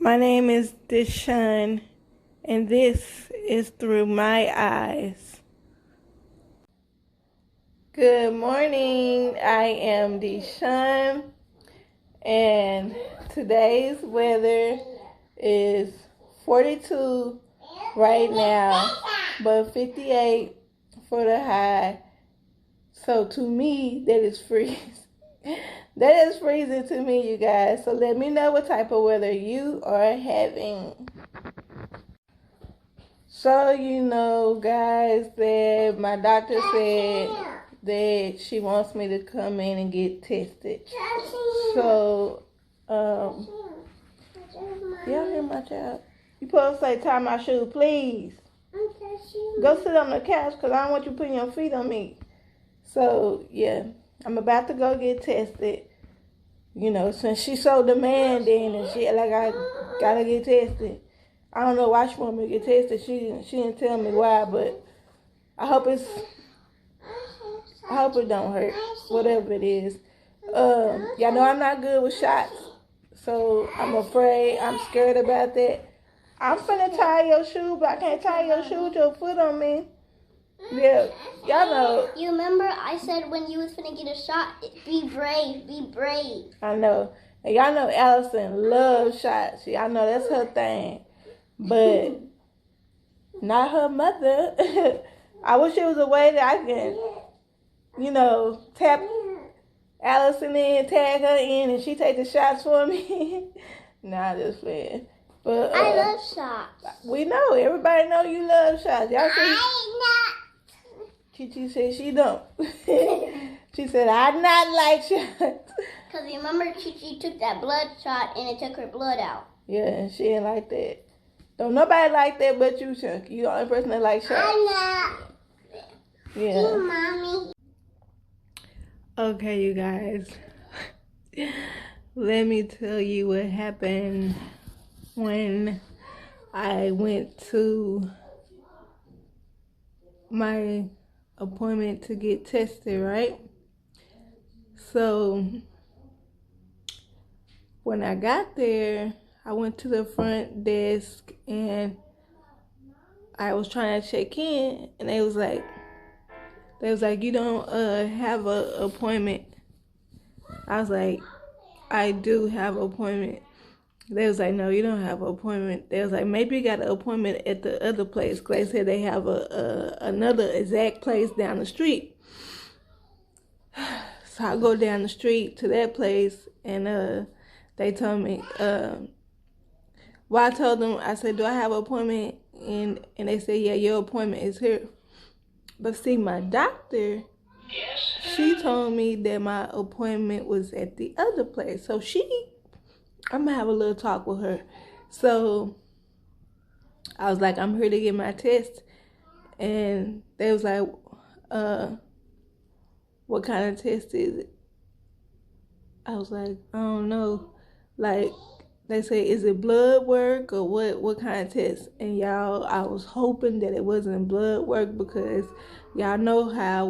My name is Deshawn, and this is Through My Eyes. Good morning, I am Deshawn, and today's weather is 42 right now, but 58 for the high. So to me, that is freezing. That is freezing to me, you guys. So let me know what type of weather you are having. So, guys, that my doctor said that she wants me to come in and get tested. So, y'all hear my child? You supposed to say, tie my shoe, please. Go sit on the couch because I don't want you putting your feet on me. So, yeah, I'm about to go get tested. Since she's so demanding and she like I gotta get tested. I don't know why she want me to get tested. She didn't tell me why, but I hope it don't hurt. Whatever it is. Y'all know I'm not good with shots. So I'm afraid, I'm scared about that. I'm finna tie your shoe, but I can't tie your shoe with your foot on me. Yeah, y'all know. You remember I said when you was finna get a shot, be brave, be brave. I know. And y'all know Allison loves shots. Y'all know that's her thing. But not her mother. I wish there was a way that I can, tap Allison in, tag her in, and she take the shots for me. Nah, just playing. But I love shots. We know. Everybody know you love shots. Y'all see? I not. Chi said she don't. She said, I not like shots. Because remember, Chi took that blood shot and it took her blood out. Yeah, and she ain't like that. Don't nobody like that but you, Chunky. You the only person that likes shots. I know. Yeah. See, Mommy. Okay, you guys. Let me tell you what happened when I went to my appointment to get tested, right? So when I got there, I went to the front desk and I was trying to check in, and they was like, you don't have an appointment. I was like, I do have an appointment. They was like, no, you don't have an appointment. They was like, maybe you got an appointment at the other place. Cause they said they have another exact place down the street. So I go down the street to that place, and they told me, I told them, I said, do I have an appointment? And they said, yeah, your appointment is here. But see, my doctor, she told me that my appointment was at the other place. So I'm gonna have a little talk with her. So I was like, I'm here to get my test. And they was like, what kind of test is it? I was like, I don't know. Like, they say, is it blood work or what kind of test? And y'all, I was hoping that it wasn't blood work, because y'all know how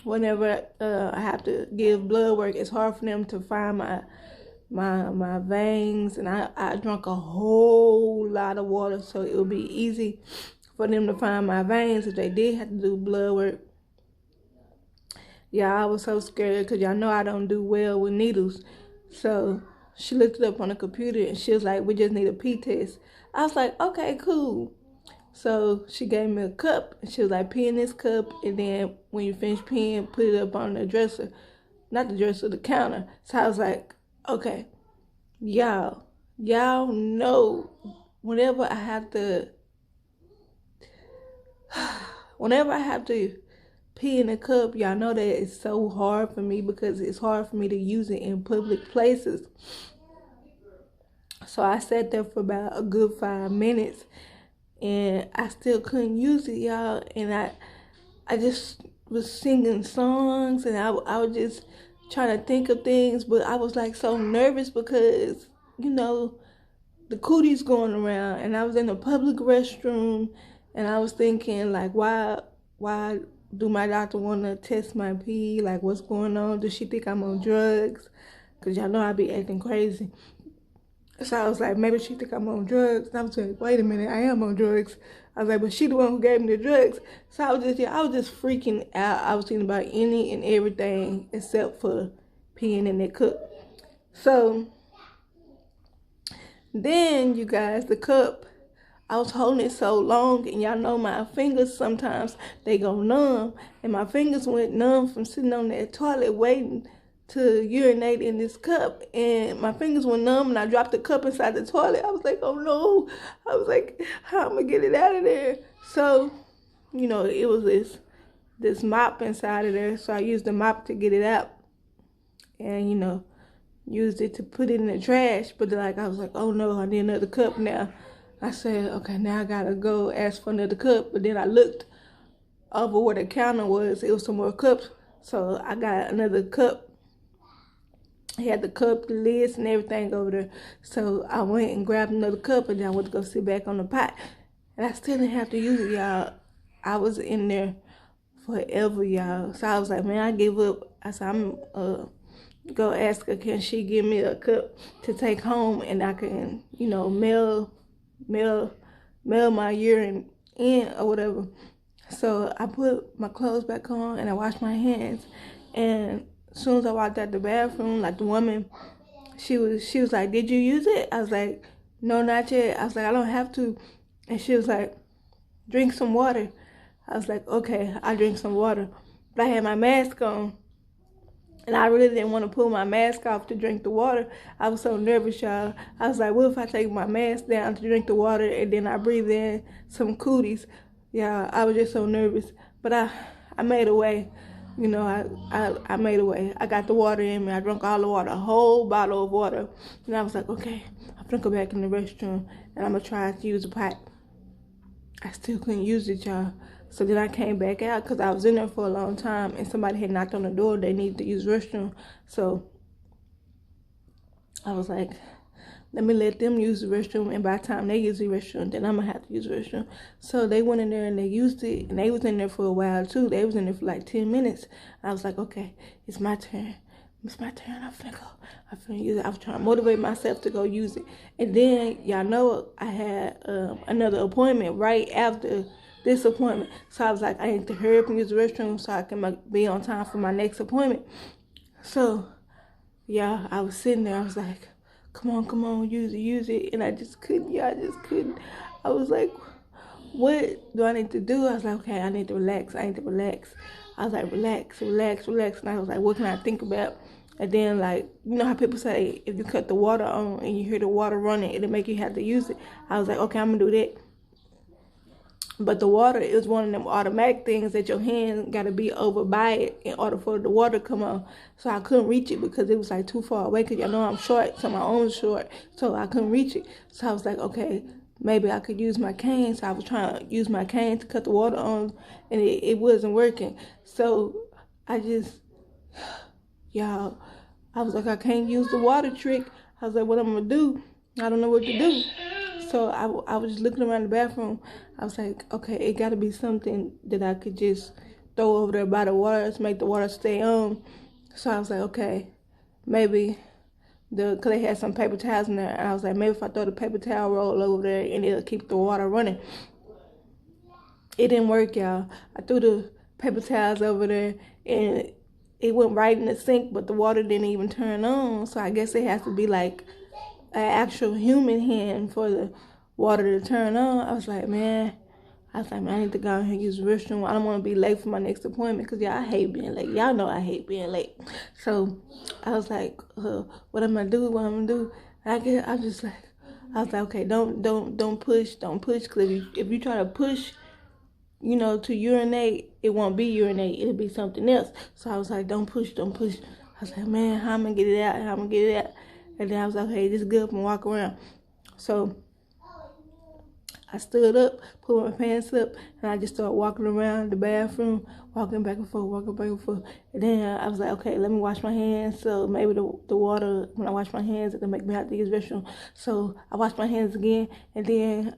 whenever I have to give blood work, it's hard for them to find my veins, and I drank a whole lot of water, so it would be easy for them to find my veins if they did have to do blood work. Yeah, I was so scared because y'all know I don't do well with needles. So she looked it up on the computer and she was like, we just need a pee test. I was like, okay, cool. So she gave me a cup and she was like, pee in this cup, and then when you finish peeing, put it up on the dresser. Not the dresser, the counter. So I was like, okay, y'all know whenever I have to pee in a cup, y'all know that it's so hard for me because it's hard for me to use it in public places. So I sat there for about a good 5 minutes and I still couldn't use it, y'all. And I just was singing songs, and I was just trying to think of things, but I was like so nervous because, the cooties going around, and I was in a public restroom, and I was thinking, like, why do my doctor want to test my pee? Like, what's going on? Does she think I'm on drugs? Because y'all know I be acting crazy. So I was like, maybe she think I'm on drugs. And I was like, wait a minute, I am on drugs. I was like, but she the one who gave me the drugs. So I was just freaking out. I was thinking about any and everything except for peeing in that cup. So then, you guys, the cup, I was holding it so long, and y'all know my fingers sometimes they go numb, and my fingers went numb from sitting on that toilet waiting to urinate in this cup, and my fingers were numb, and I dropped the cup inside the toilet. I was like, oh no. I was like, how am I gonna get it out of there? So, you know, it was this mop inside of there, so I used the mop to get it out, and you know, used it to put it in the trash. But like, I was like, oh no, I need another cup now. I said, okay, now I gotta go ask for another cup. But then I looked over where the counter was. It was some more cups. So I got another cup. He had the cup, the lids, and everything over there. So I went and grabbed another cup, and then I went to go sit back on the pot. And I still didn't have to use it, y'all. I was in there forever, y'all. So I was like, man, I give up. I said, I'm go ask her, can she give me a cup to take home, and I can, you know, mail my urine in or whatever. So I put my clothes back on and I washed my hands, and as soon as I walked out the bathroom, like the woman, she was like, did you use it? I was like, no, not yet. I was like, I don't have to. And she was like, drink some water. I was like, okay, I drink some water. But I had my mask on, and I really didn't want to pull my mask off to drink the water. I was so nervous, y'all. I was like, what if I take my mask down to drink the water and then I breathe in some cooties? Yeah, I was just so nervous. But I made a way. You know, I made a way. I got the water in me. I drank all the water, a whole bottle of water. And I was like, okay, I'm going to go back in the restroom, and I'm going to try to use a pipe. I still couldn't use it, y'all. So then I came back out because I was in there for a long time, and somebody had knocked on the door. They needed to use the restroom. So I was like, let me let them use the restroom, and by the time they use the restroom, then I'm going to have to use the restroom. So they went in there and they used it, and they was in there for a while too. They was in there for like 10 minutes. I was like, okay, it's my turn. It's my turn. I'm finna go. I'm finna use it. I was trying to motivate myself to go use it. And then, y'all know, I had another appointment right after this appointment. So I was like, I need to hurry up and use the restroom so I can be on time for my next appointment. So, yeah, I was sitting there. I was like, come on, use it. And I just couldn't, I was like, what do I need to do? I was like, okay, I need to relax. I was like, relax. And I was like, what can I think about? And then, like, you know how people say, if you cut the water on and you hear the water running, it'll make you have to use it. I was like, okay, I'm going to do that. But the water is one of them automatic things that your hand got to be over by it in order for the water to come on. So I couldn't reach it because it was like too far away, because y'all know I'm short, so my arm's short. So I couldn't reach it. So I was like, okay, maybe I could use my cane. So I was trying to use my cane to cut the water on, and it wasn't working. So I just, y'all, I was like, I can't use the water trick. I was like, what I'm going to do? I don't know what to do. So I was just looking around the bathroom. I was like, okay, it got to be something that I could just throw over there by the water to make the water stay on. So I was like, okay, maybe because they had some paper towels in there. And I was like, maybe if I throw the paper towel roll over there and it'll keep the water running. It didn't work, y'all. I threw the paper towels over there and it went right in the sink, but the water didn't even turn on. So I guess it has to be like an actual human hand for the water to turn on. I was like, man, I need to go out here and use the restroom. I don't want to be late for my next appointment because, I hate being late. Y'all know I hate being late. So I was like, what am I going to do? I was like, okay, don't push. Because if you try to push, to urinate, it won't be urinate. It'll be something else. So I was like, don't push. I was like, man, how am I going to get it out? And then I was like, hey, just get up and walk around. So I stood up, put my pants up, and I just started walking around the bathroom, walking back and forth. And then I was like, okay, let me wash my hands. So maybe the water, when I wash my hands, it'll make me have to use the restroom. So I washed my hands again, and then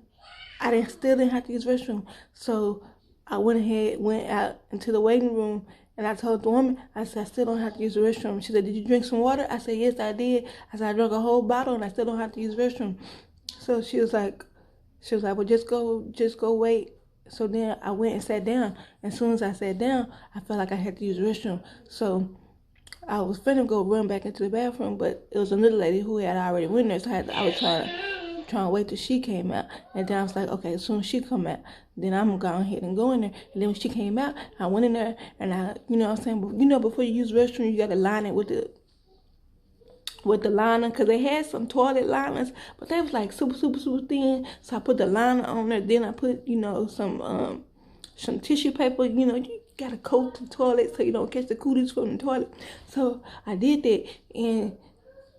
I still didn't have to use the restroom. So I went out into the waiting room, And I told the woman, I said, I still don't have to use the restroom. She said, did you drink some water? I said, yes, I did. I said, I drank a whole bottle and I still don't have to use the restroom. So she was like, well, just go wait. So then I went and sat down. As soon as I sat down, I felt like I had to use the restroom. So I was finna go run back into the bathroom, but it was another lady who had already went there. So I was trying to wait till she came out. And then I was like, okay, as soon as she come out, then I'm going to go ahead and go in there. And then when she came out, I went in there and I, you know what I'm saying, but you know, before you use the restroom, you got to line it with the liner, because they had some toilet liners, but they was like super thin. So I put the liner on there. Then I put, you know, some tissue paper. You know, you gotta coat the toilet so you don't catch the cooties from the toilet. So I did that, and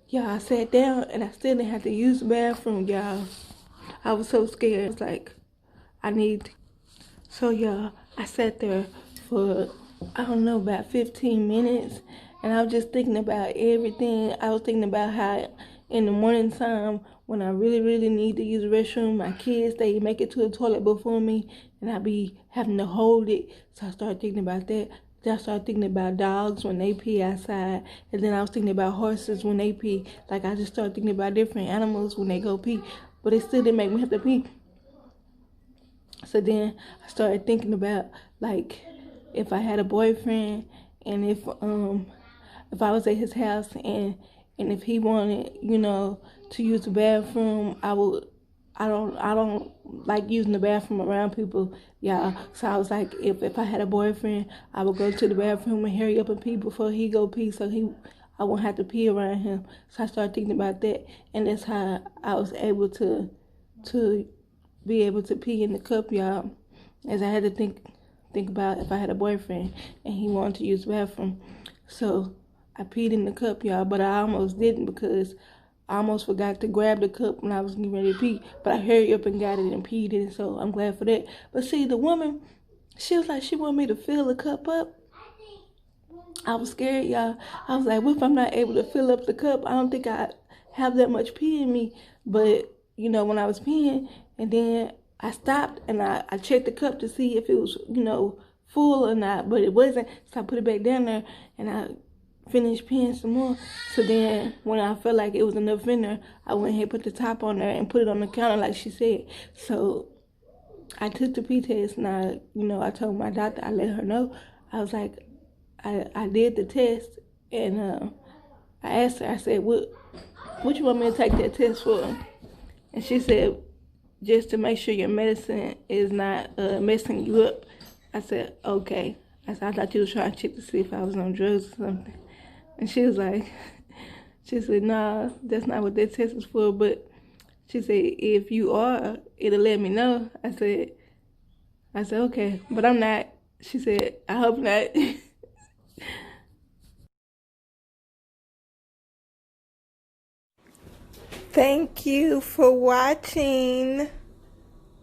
y'all, I sat down and I still didn't have to use the bathroom, y'all. I was so scared. It's like, So y'all, I sat there for, I don't know, about 15 minutes. And I was just thinking about everything. I was thinking about how in the morning time, when I really need to use the restroom, my kids, they make it to the toilet before me, and I be having to hold it. So I started thinking about that. Then I started thinking about dogs when they pee outside. And then I was thinking about horses when they pee. Like, I just started thinking about different animals when they go pee. But it still didn't make me have to pee. So then I started thinking about, like, if I had a boyfriend, and if I was at his house and if he wanted, you know, to use the bathroom, I don't like using the bathroom around people, y'all. So I was like, if I had a boyfriend, I would go to the bathroom and hurry up and pee before he go pee, so I won't have to pee around him. So I started thinking about that, and that's how I was able to be able to pee in the cup, y'all. As I had to think about if I had a boyfriend and he wanted to use the bathroom. So I peed in the cup, y'all, but I almost didn't, because I almost forgot to grab the cup when I was getting ready to pee. But I hurried up and got it and peed in, so I'm glad for that. But see, the woman, she was like, she wanted me to fill the cup up. I was scared, y'all. I was like, what if I'm not able to fill up the cup? I don't think I have that much pee in me. But, you know, when I was peeing, and then I stopped and I checked the cup to see if it was, you know, full or not, but it wasn't. So I put it back down there and I finished peeing some more. So then when I felt like it was enough in there, I went ahead and put the top on there and put it on the counter like she said. So I took the pee test, and I told my doctor, I let her know. I was like, I did the test, and I asked her, I said, what you want me to take that test for? And she said, just to make sure your medicine is not messing you up. I said, okay. I thought you was trying to check to see if I was on drugs or something. And she was like, she said, nah, that's not what that test is for. But she said, if you are, it'll let me know. I said, okay, but I'm not. She said, I hope not. Thank you for watching.